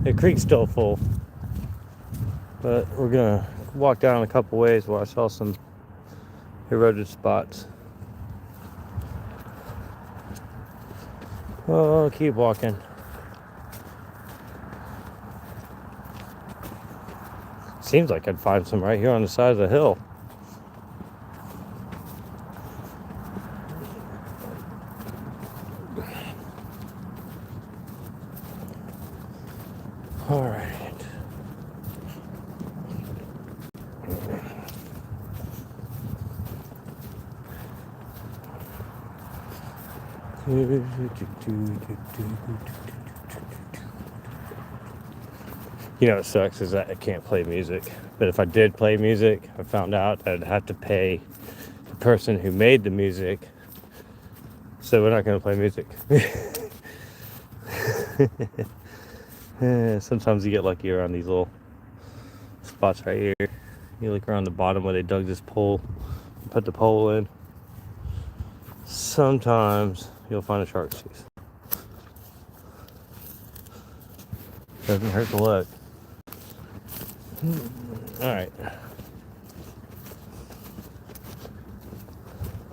The creek's still full, but we're gonna walk down a couple ways where I saw some eroded spots. Oh, keep walking. Seems like I'd find some right here on the side of the hill. All right. You know what sucks is that I can't play music. But if I did play music, I found out I'd have to pay the person who made the music. So we're not going to play music. Sometimes you get lucky around these little spots right here. You look around the bottom where they dug this pole, put the pole in. Sometimes you'll find a shark's tooth. Doesn't hurt to look. Alright.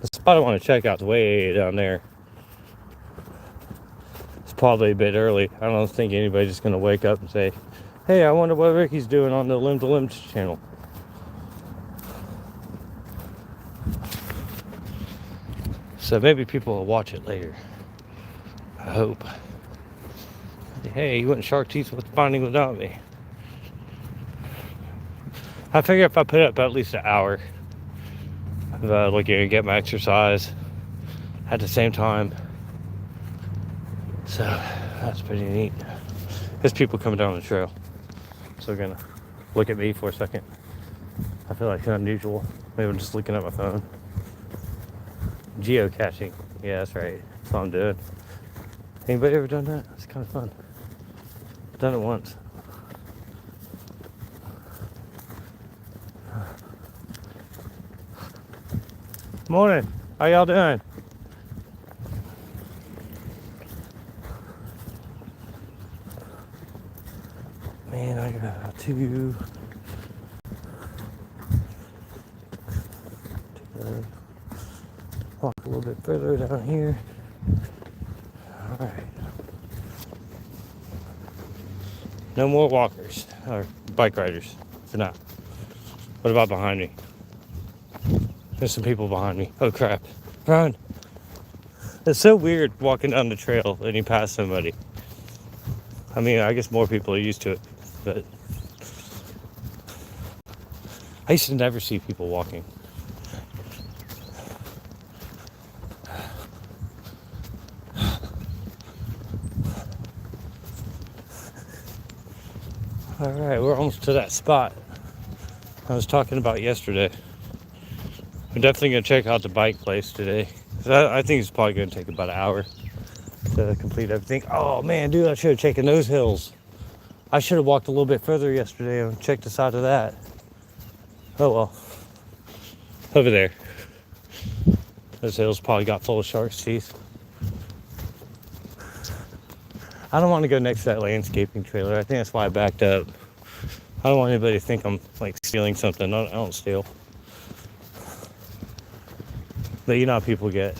The spot I want to check out's way down there. It's probably a bit early. I don't think anybody's just going to wake up and say, hey, I wonder what Ricky's doing on the Limb to Limb channel. So maybe people will watch it later. I hope. Hey, you went shark teeth with finding without me. I figure if I put up at least an hour of looking and get my exercise at the same time. So that's pretty neat. There's people coming down the trail. So they're gonna look at me for a second. I feel like it's unusual. Maybe I'm just looking at my phone. Geocaching. Yeah, that's right. That's what I'm doing. Anybody ever done that? It's kind of fun. I've done it once. Morning. How y'all doing? Man, I got to walk a little bit further down here. All right. No more walkers or bike riders for now. What about behind me? There's some people behind me. Oh crap. Run. It's so weird walking down the trail and you pass somebody. I mean, I guess more people are used to it, but I used to never see people walking. All right, we're almost to that spot I was talking about yesterday. We're definitely going to check out the bike place today. I think it's probably going to take about an hour to complete everything. Oh man, dude, I should have taken those hills. I should have walked a little bit further yesterday and checked the side of that. Oh well. Over there. Those hills probably got full of shark's teeth. I don't want to go next to that landscaping trailer. I think that's why I backed up. I don't want anybody to think I'm like stealing something. I don't steal. But you know how people get.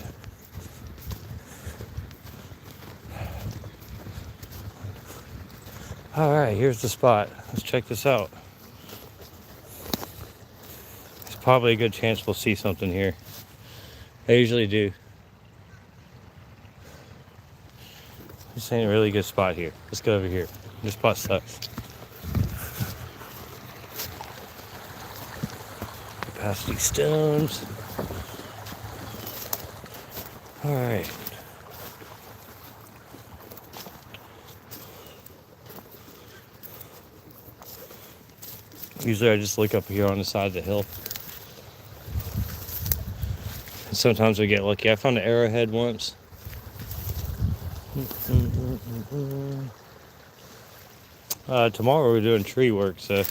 All right, here's the spot. Let's check this out. There's probably a good chance we'll see something here. I usually do. This ain't a really good spot here. Let's go over here. This spot sucks. Past these stones. All right. Usually I just look up here on the side of the hill. And sometimes I get lucky. I found an arrowhead once. Tomorrow we're doing tree work, so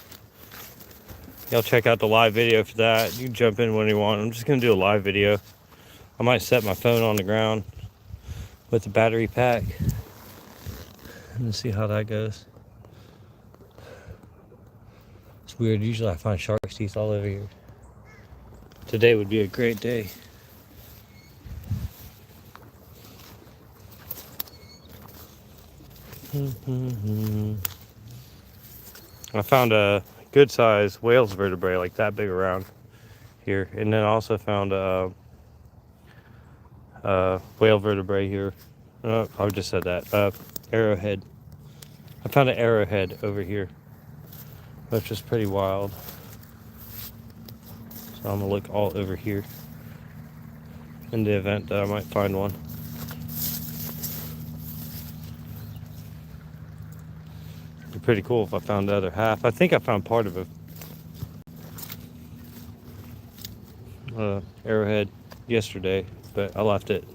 y'all check out the live video for that. You can jump in when you want. I'm just gonna do a live video. I might set my phone on the ground with the battery pack and see how that goes. weird. Usually I find shark's teeth all over here. Today would be a great day. I found a good size whale's vertebrae, like that big around here. And then I also found a whale vertebrae here. I just said that. Arrowhead. I found an arrowhead over here, which is pretty wild. So I'm gonna look all over here in the event that I might find one. It'd be pretty cool if I found the other half. I think I found part of a arrowhead yesterday, but I left it.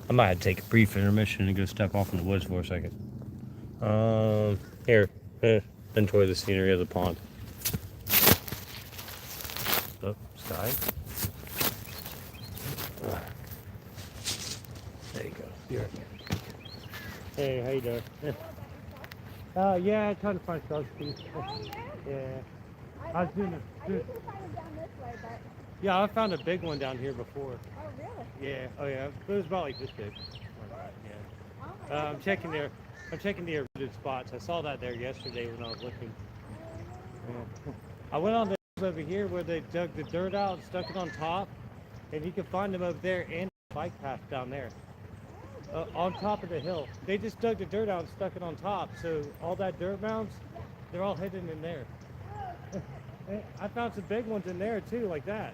I might have to take a brief intermission and go step off in the woods for a second. Here, enjoy the scenery of the pond. Oh, sky. There you go. You're right there. Hey, how you doing? Yeah, trying to find shark's teeth. Oh, yeah? Yeah. I was doing it. I usually find them down this way, but... Yeah, I found a big one down here before. Oh, really? Yeah. Oh, yeah. It was about like this big. Yeah. Oh, I'm checking the eroded spots. I saw that there yesterday when I was looking. Yeah. I went on the over here where they dug the dirt out and stuck it on top, and you can find them over there and the bike path down there. On top of the hill. They just dug the dirt out and stuck it on top, so all that dirt mounds, they're all hidden in there. I found some big ones in there too, like that.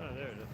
Oh, there it is.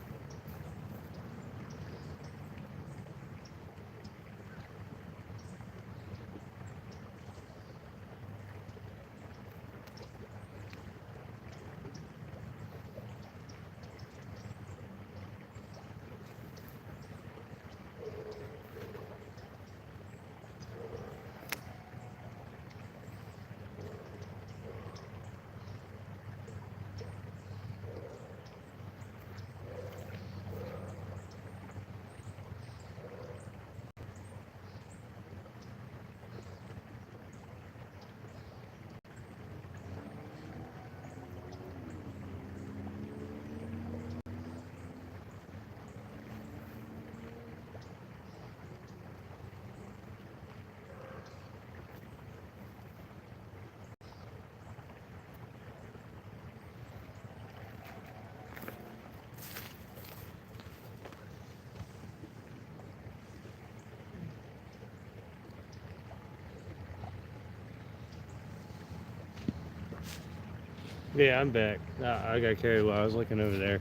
Yeah, I'm back. I got carried away. I was looking over there.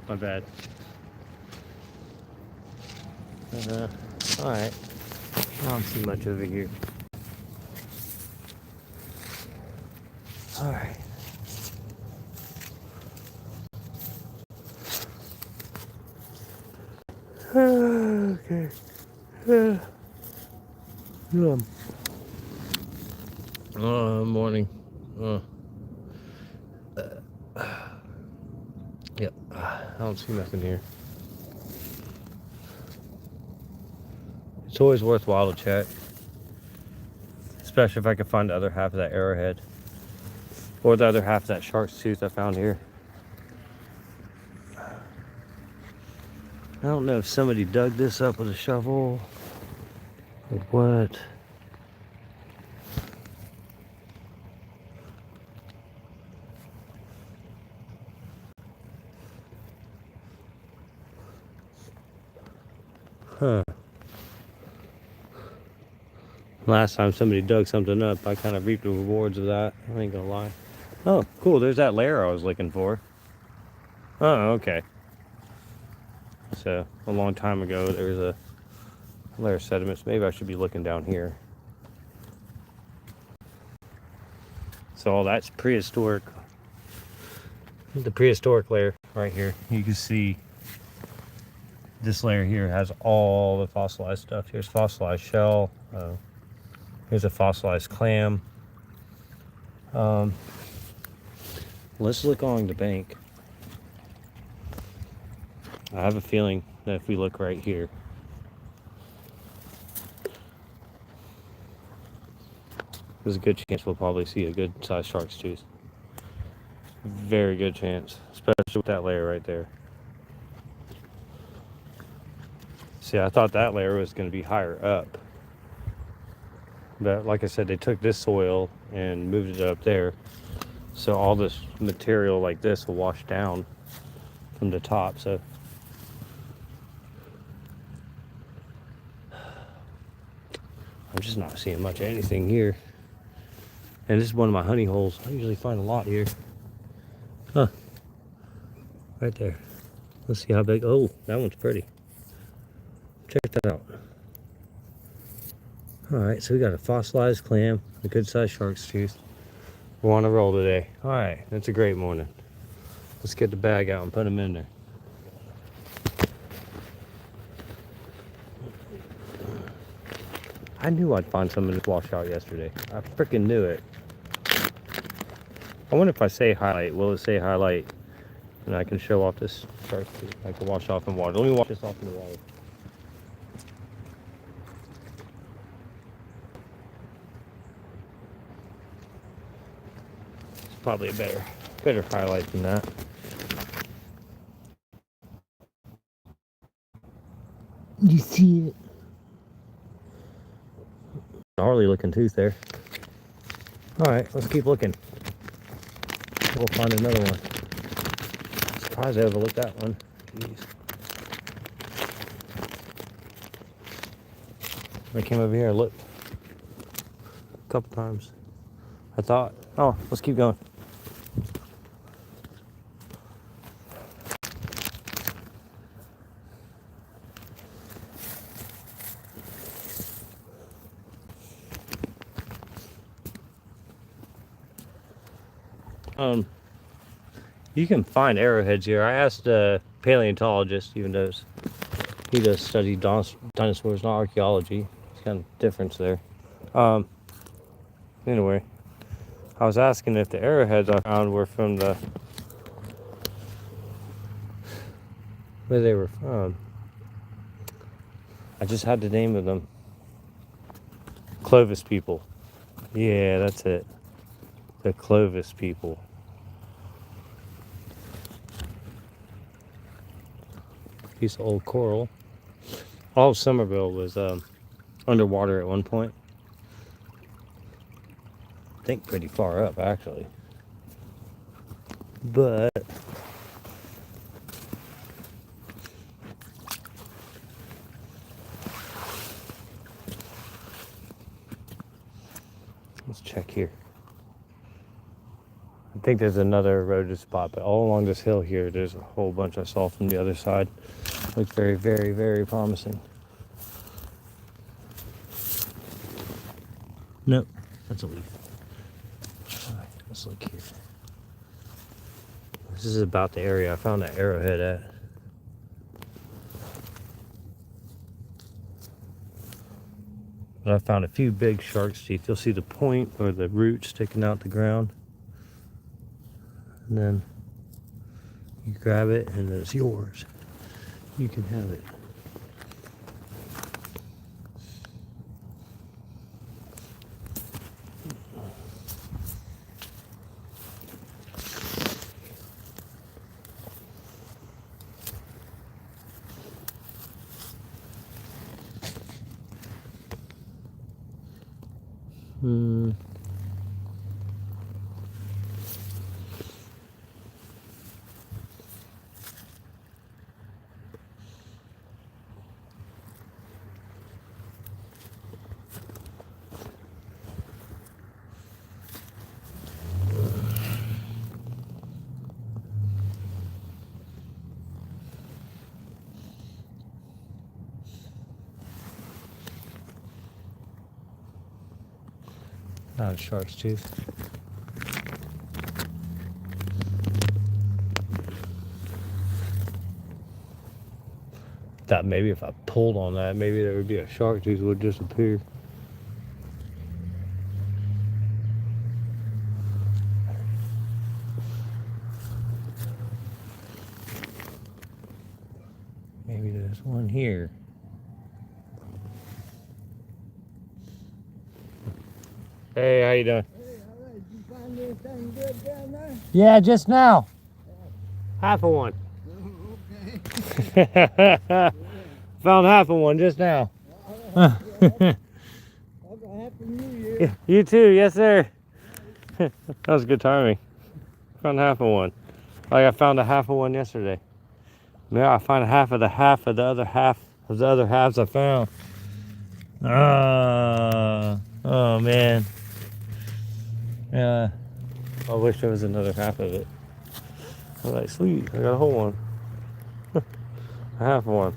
My bad. Alright. I don't see much over here. Alright. Okay. Morning. Uh, yep. I don't see nothing here. It's always worthwhile to check, especially if I can find the other half of that arrowhead or the other half of that shark's tooth I found here. I don't know if somebody dug this up with a shovel or what. Huh. Last time somebody dug something up, I kind of reaped the rewards of that. I ain't gonna lie. Oh, cool. There's that layer I was looking for. Oh, okay. So, a long time ago, there was a layer of sediments. Maybe I should be looking down here. So, all that's prehistoric. The prehistoric layer right here. You can see this layer here has all the fossilized stuff. Here's fossilized shell. Here's a fossilized clam. Let's look along the bank. I have a feeling that if we look right here, there's a good chance we'll probably see a good sized shark's tooth. Very good chance, especially with that layer right there. See, I thought that layer was going to be higher up. But like I said, they took this soil and moved it up there. So all this material like this will wash down from the top. So I'm just not seeing much of anything here. And this is one of my honey holes. I usually find a lot here. Huh. Right there. Let's see how big. Oh, that one's pretty. Check that out. Alright, so we got a fossilized clam, a good sized shark's tooth. We're on a roll today. Alright, that's a great morning. Let's get the bag out and put them in there. I knew I'd find some in this washout yesterday. I freaking knew it. I wonder if I say highlight, will it say highlight? And I can show off this shark's tooth. I can wash off in water. Let me wash this off in the water. It's probably a better highlight than that. You see it? Gnarly looking tooth there. Alright, let's keep looking. We'll find another one. Surprised I overlooked that one. Jeez. I came over here and looked a couple times. I thought, oh, let's keep going. You can find arrowheads here. I asked a paleontologist, even though he does study dinosaurs, not archaeology. It's kind of difference there. Anyway, I was asking if the arrowheads I found were from where they were from. I just had the name of them. Clovis people. Yeah, that's it. The Clovis people. Piece of old coral. All of Somerville was underwater at one point. I think pretty far up, actually. But let's check here. I I think there's another eroded spot, but all along this hill here, there's a whole bunch I saw from the other side. Looks very, very, very promising. Nope, that's a leaf. All right, let's look here. This is about the area I found that arrowhead at. But I found a few big shark's teeth. You'll see the point or the root sticking out the ground. And then you grab it and it's yours. You can have it. Not a shark's tooth. Thought maybe if I pulled on that, maybe there would be a shark tooth would disappear. Maybe there's one here. Hey, how you doing? Hey, all right. Did you find anything good down there? Yeah, just now. Half of one. Oh, okay. Found half of one just now. All right. Well, Happy New Year. You too, yes sir. That was good timing. Found half of one. Like I found a half of one yesterday. Yeah, I found half of the other half of the other halves I found. Oh man. Yeah. I wish there was another half of it. I was like, sweet, I got a whole one. A half of one.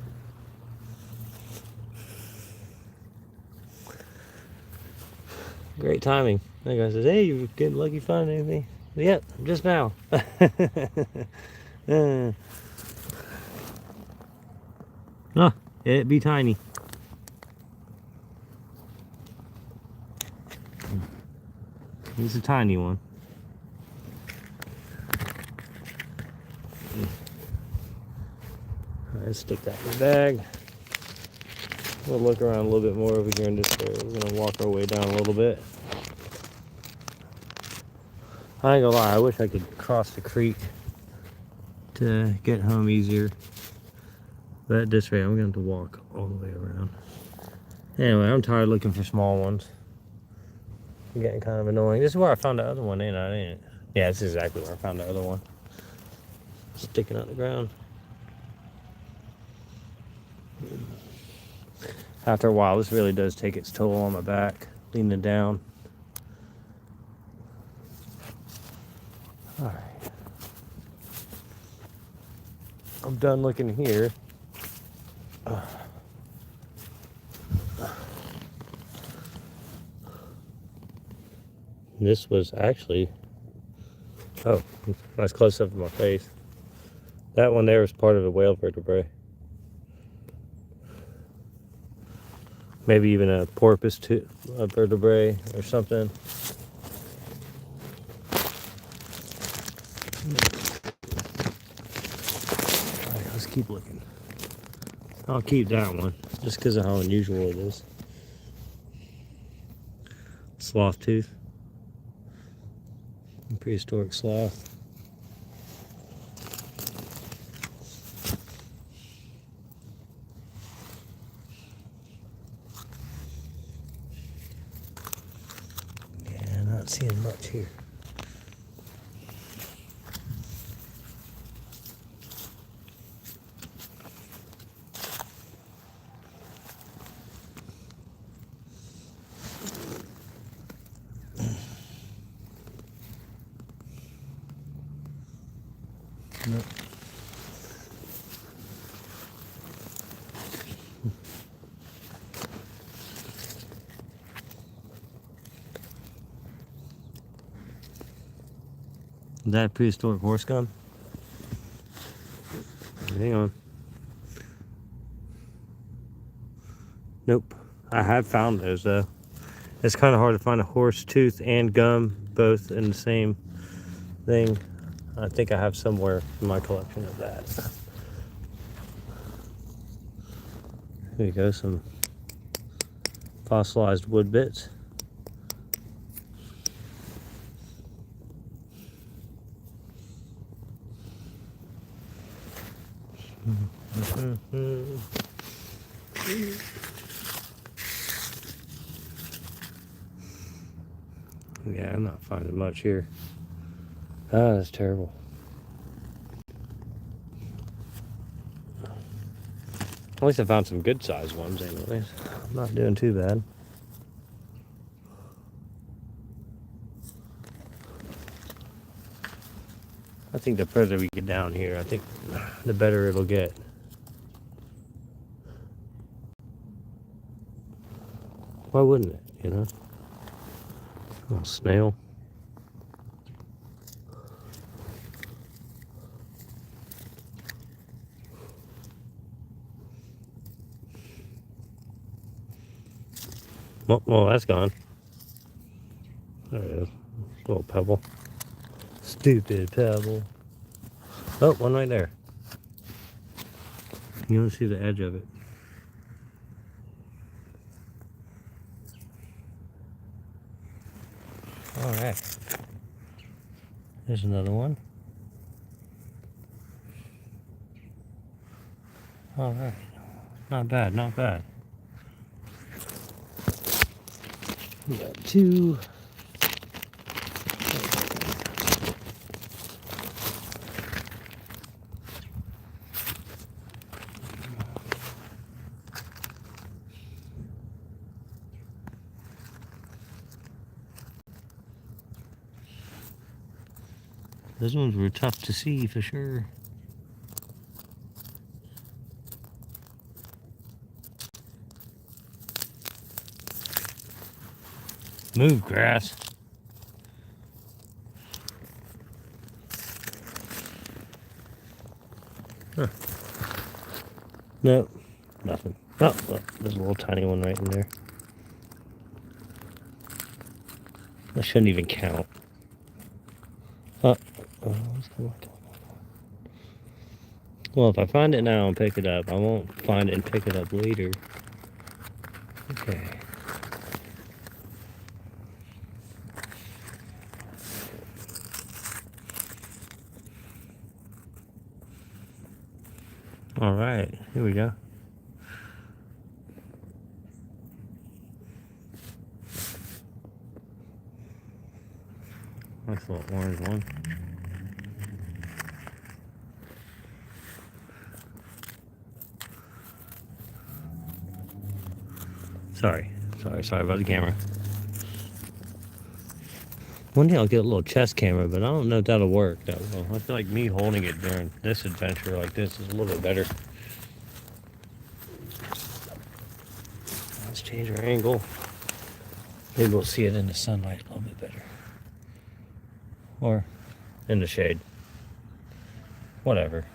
Great timing. That guy says, hey, you getting lucky finding anything? Yep, just now. Oh, it'd be tiny. It's a tiny one. Alright, let's stick that in the bag. We'll look around a little bit more over here in this area. We're gonna walk our way down a little bit. I ain't gonna lie, I wish I could cross the creek to get home easier. But this way, I'm gonna have to walk all the way around. Anyway, I'm tired looking for small ones. I'm getting kind of annoying. This is where I found the other one, ain't it? Yeah, this is exactly where I found the other one. Sticking out the ground. After a while, this really does take its toll on my back, leaning down. All right. I'm done looking here. This was actually, oh, nice close up to my face. That one there was part of a whale vertebrae. Maybe even a porpoise vertebrae or something. All right, let's keep looking. I'll keep that one just because of how unusual it is. Sloth tooth. Prehistoric sloth. Yeah, not seeing much here. Nope. Is that a prehistoric horse gun? Hang on. Nope. I have found those though. It's kind of hard to find a horse tooth and gum both in the same thing. I think I have somewhere in my collection of that. Here you go, some fossilized wood bits. Yeah, I'm not finding much here. Ah, that's terrible. At least I found some good sized ones anyways. I'm not doing too bad. I think the further we get down here, I think the better it'll get. Why wouldn't it, you know? Little snail. Well, that's gone. There it is. Little pebble. Stupid pebble. Oh, one right there. You don't see the edge of it. All right. There's another one. All right. Not bad, not bad. We got two. Those ones were tough to see for sure. Move, grass. Huh. Nope, nothing. Oh, look, there's a little tiny one right in there. That shouldn't even count. Oh, come on. Well, if I find it now and pick it up, I won't find it and pick it up later. Okay. All right, here we go. Nice little orange one. Sorry about the camera. One day I'll get a little chest camera, but I don't know if that'll work that well. I feel like me holding it during this adventure like this is a little bit better. Let's change our angle. Maybe we'll see it in the sunlight a little bit better. Or in the shade. Whatever.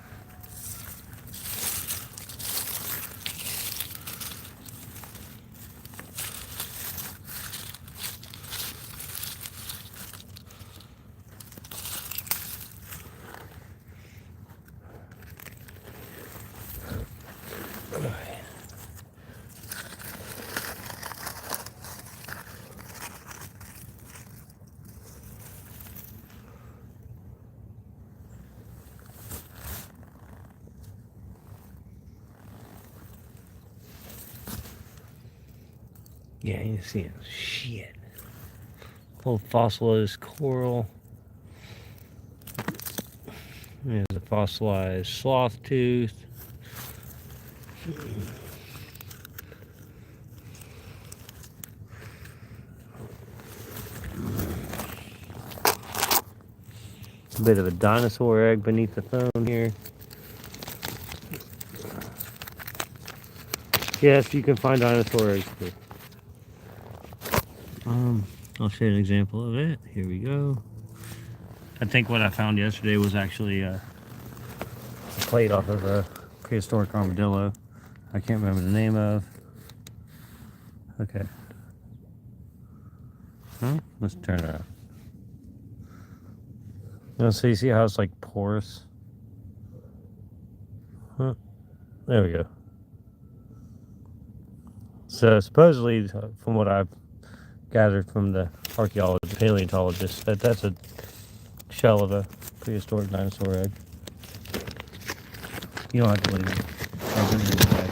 Yeah, you see it. Shit. Full fossilized coral. There's a fossilized sloth tooth. A bit of a dinosaur egg beneath the phone here. Yes, you can find dinosaur eggs too. I'll show you an example of it. Here we go. I think what I found yesterday was actually a plate off of a prehistoric armadillo. I can't remember the name of. Okay. Let's turn it around. So you see how it's like porous? Huh? There we go. So supposedly, from what I've gathered from the archaeologist, paleontologist, that's a shell of a prehistoric dinosaur egg. You don't have to believe it. I'll put it in the bag.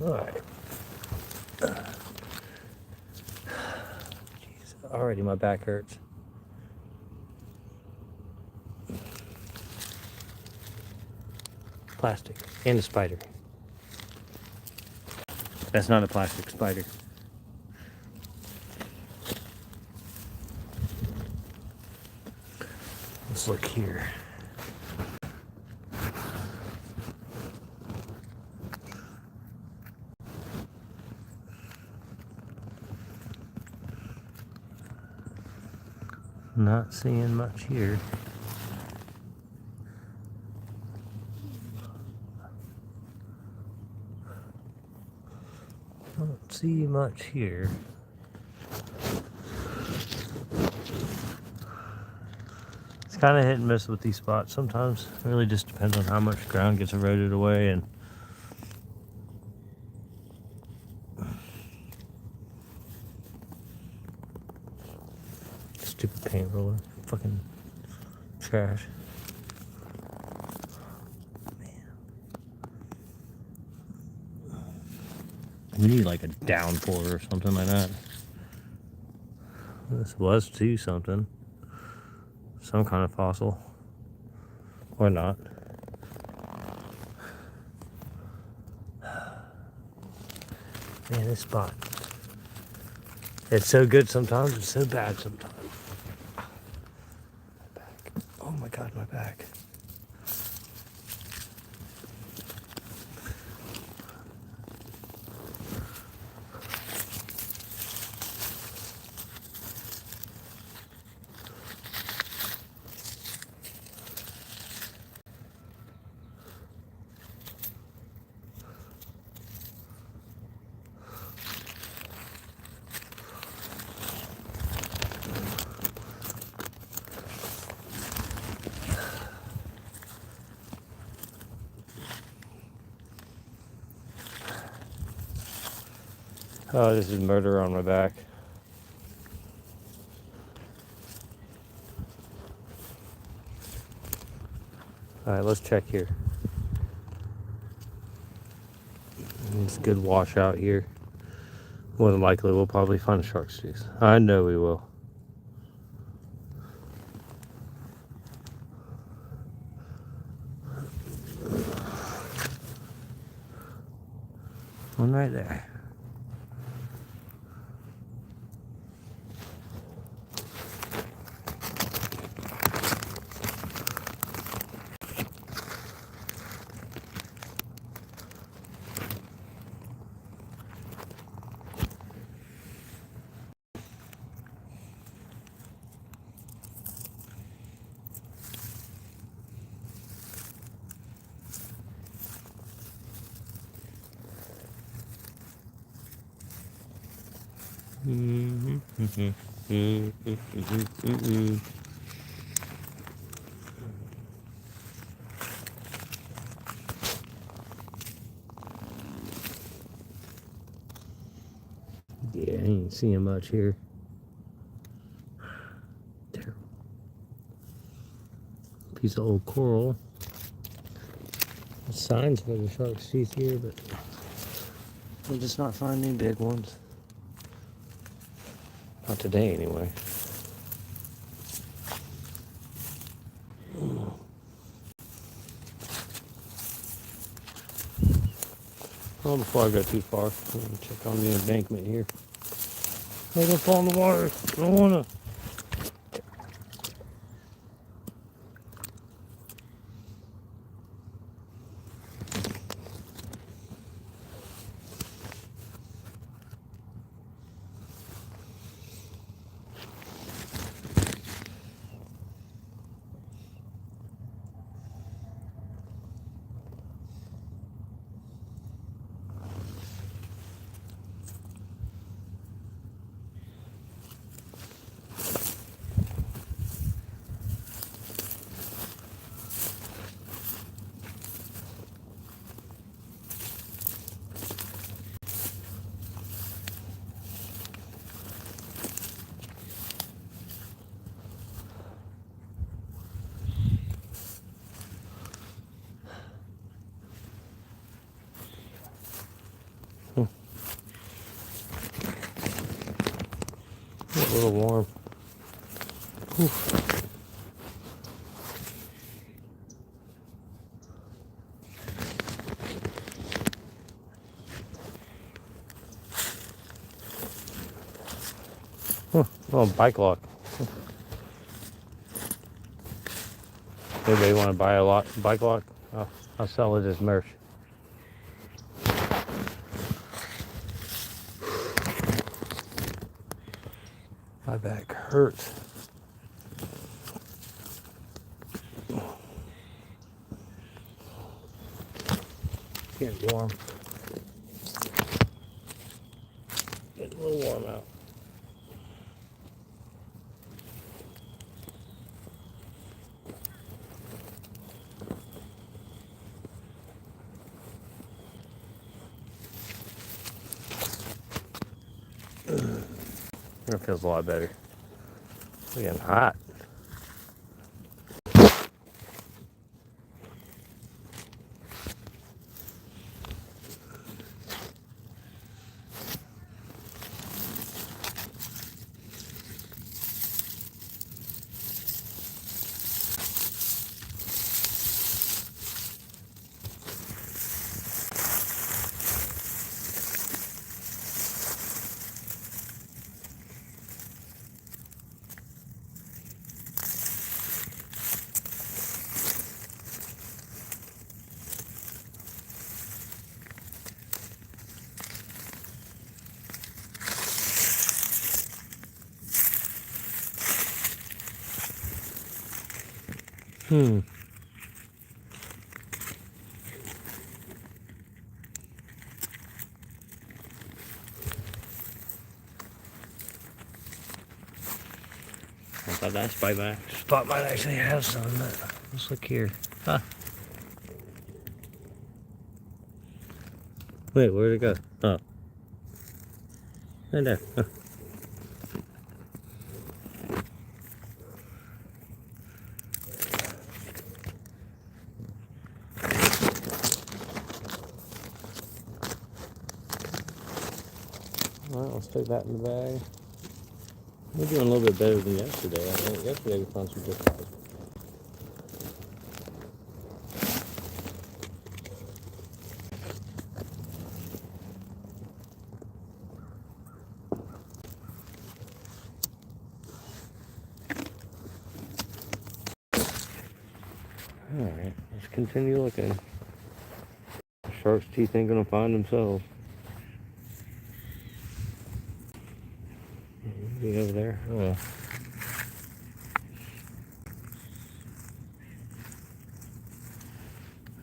Alright. Jeez, already my back hurts. Plastic and a spider. That's not a plastic spider. Let's look here. Not seeing much here. Don't see much here. It's kind of hit and miss with these spots sometimes. It really just depends on how much ground gets eroded away and stupid paint roller. Fucking trash. We need like a downpour or something like that. This was too something. Some kind of fossil. Or not. Man, this spot. It's so good sometimes, it's so bad sometimes. My back. Oh my god, my back. Oh, this is murder on my back. Alright, let's check here. It's a good washout here. More than likely, we'll probably find a shark's tooth. I know we will. One right there. Yeah, I ain't seeing much here. Terrible. Piece of old coral. Signs for the shark's teeth here, but we'll just not find any big ones. Not today, anyway. Well, before I go too far, I'm gonna check on the embankment here. I'm gonna fall in the water. I don't wanna. A little warm. Oof. Oh, bike lock. Anybody want to buy a bike lock? I'll sell it as merch. My back hurts. Getting warm. Getting a little warm out. It feels a lot better. It's getting hot. I thought that spot might actually have some, but let's look here. Huh. Wait, where'd it go? Oh. Right there. Huh. Alright, let's take that in the bag. We're doing a little bit better than yesterday. I think yesterday we found some good spots. Alright, let's continue looking. Shark's teeth ain't gonna find themselves. Be over there. Oh.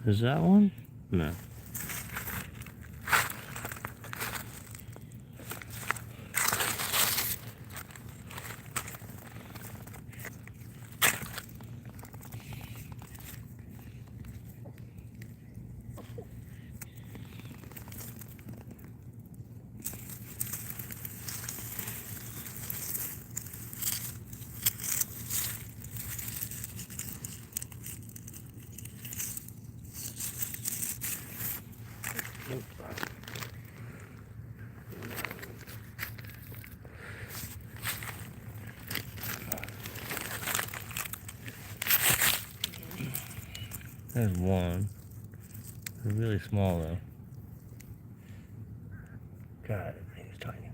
Is that one? No. There's one. They're really small though. God, that thing's tiny.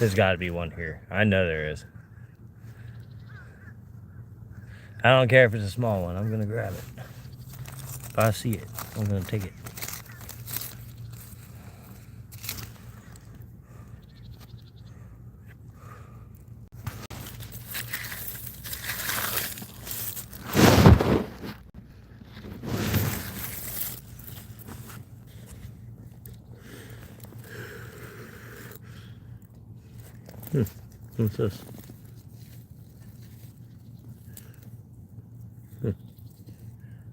There's got to be one here. I know there is. I don't care if it's a small one. I'm going to grab it. If I see it, I'm going to take it. What's this?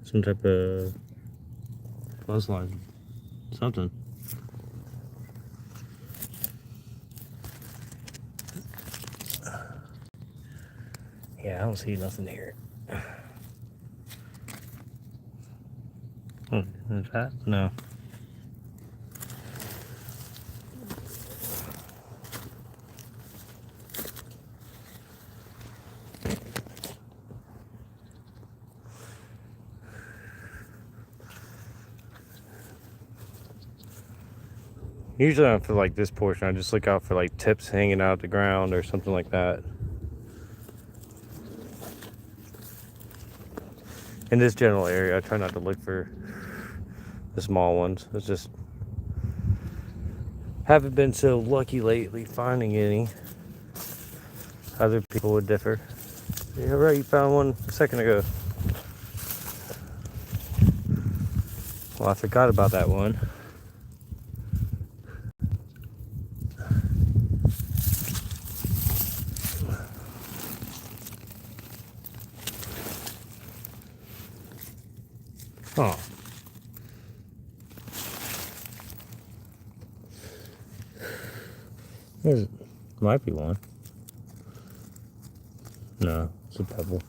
Some type of buzz line. Something. Yeah, I don't see nothing here. Oh, is that? No. Usually for like this portion, I just look out for like tips hanging out the ground or something like that. In this general area, I try not to look for the small ones. It's just haven't been so lucky lately finding any. Other people would differ. Yeah, right, you found one a second ago. Well, I forgot about that one. Oh. There's, might be one. No, it's a pebble.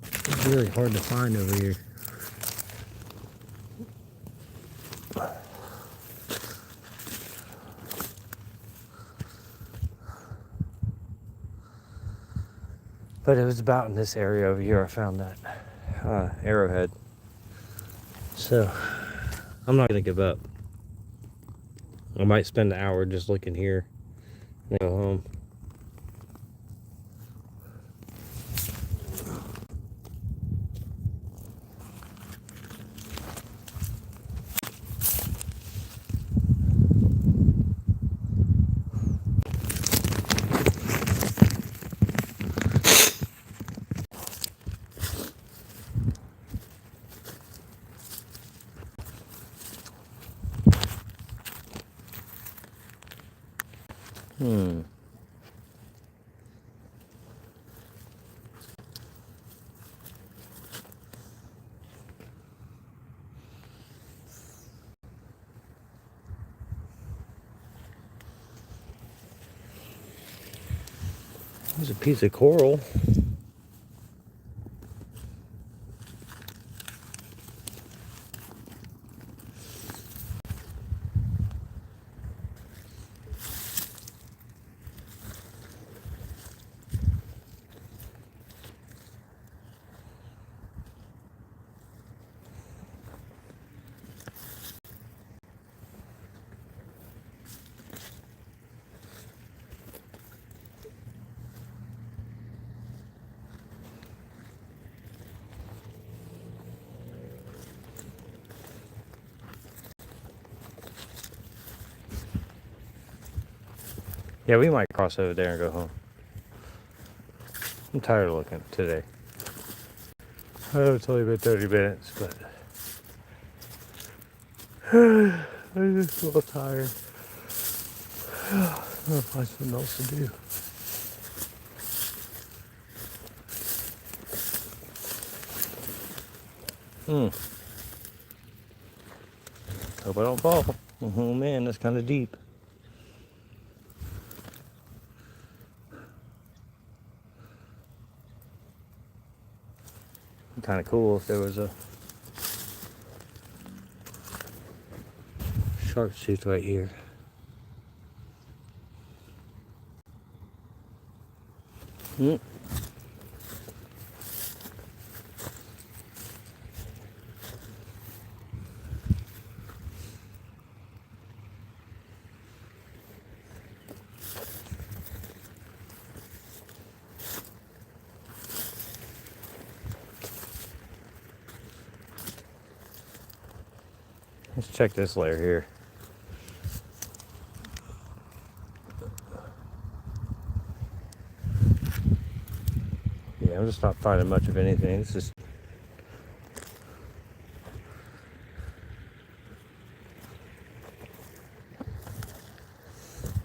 It's really hard to find over here. But it was about in this area over here I found that arrowhead. So, I'm not going to give up. I might spend an hour just looking here and go home. There's a piece of coral. Yeah, we might cross over there and go home. I'm tired of looking today. I know it's only been 30 minutes, but I just feel tired. I'm gonna find something else to do. Hope I don't fall. Oh man, that's kind of deep. Kind of cool if there was a shark tooth right here. Let's check this layer here. Yeah, I'm just not finding much of anything. It's just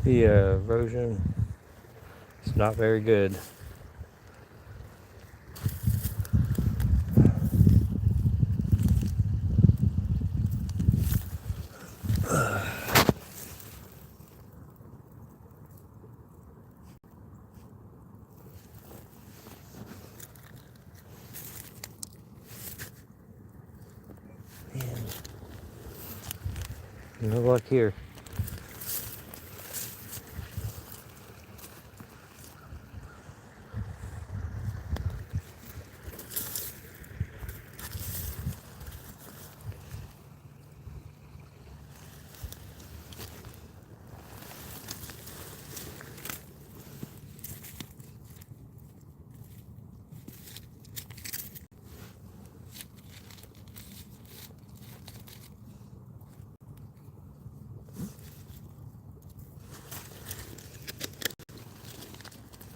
the erosion. It's not very good. Man, no luck here.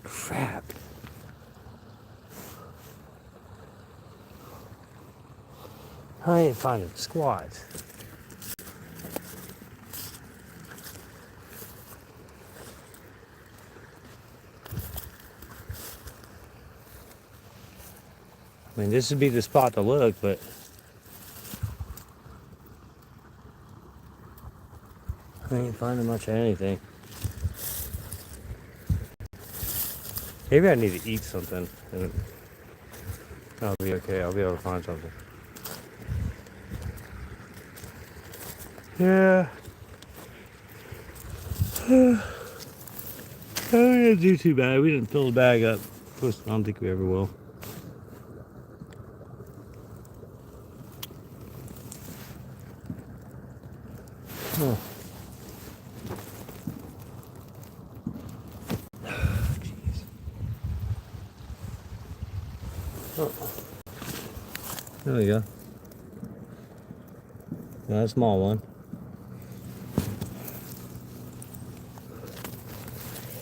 Crap. I ain't finding squat. I mean, this would be the spot to look, but I ain't finding much of anything. Maybe I need to eat something and I'll be okay. I'll be able to find something. Yeah. I didn't do too bad. We didn't fill the bag up. Of course, I don't think we ever will. Oh. Jeez. Oh. There we go. Not a small one.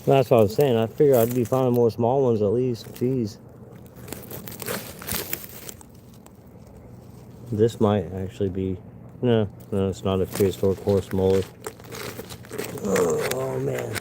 That's what I was saying. I figured I'd be finding more small ones at least. Jeez. This might actually be... No, it's not a prehistoric horse molar. Oh, man.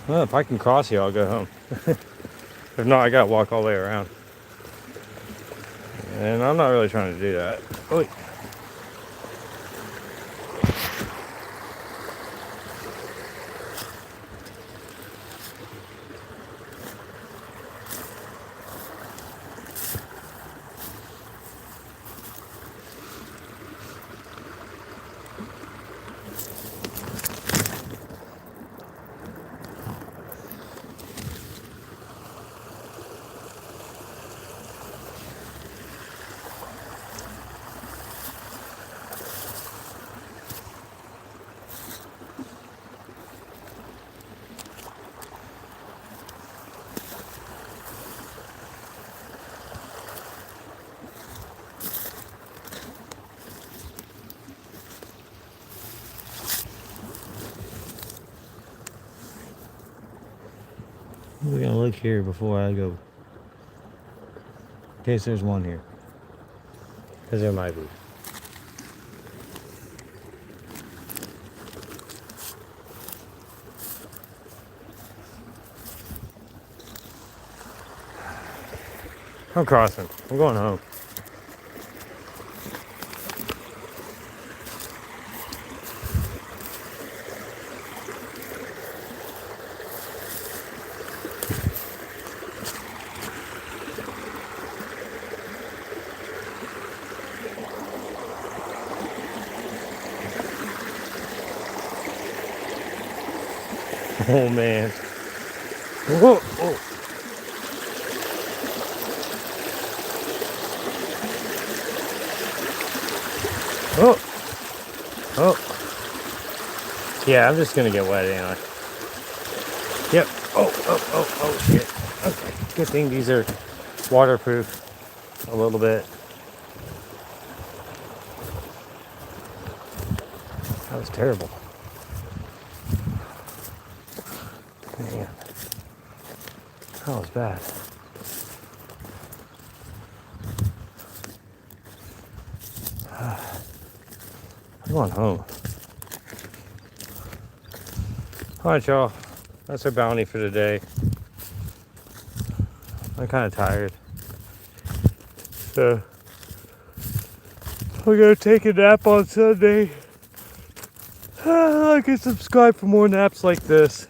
Well, if I can cross here, I'll go home. If not, I gotta walk all the way around. And I'm not really trying to do that. Wait. We're gonna look here before I go. In case there's one here. Because there might be. I'm crossing. I'm going home. Oh man. Whoa, oh. Oh. Oh. Yeah, I'm just gonna get wet anyway. Yep. Oh, shit. Okay. Good thing these are waterproof a little bit. That was terrible. Man. That was bad. I'm going home. Alright, y'all. That's our bounty for today. I'm kind of tired. So, we're going to take a nap on Sunday. Like and subscribe for more naps like this.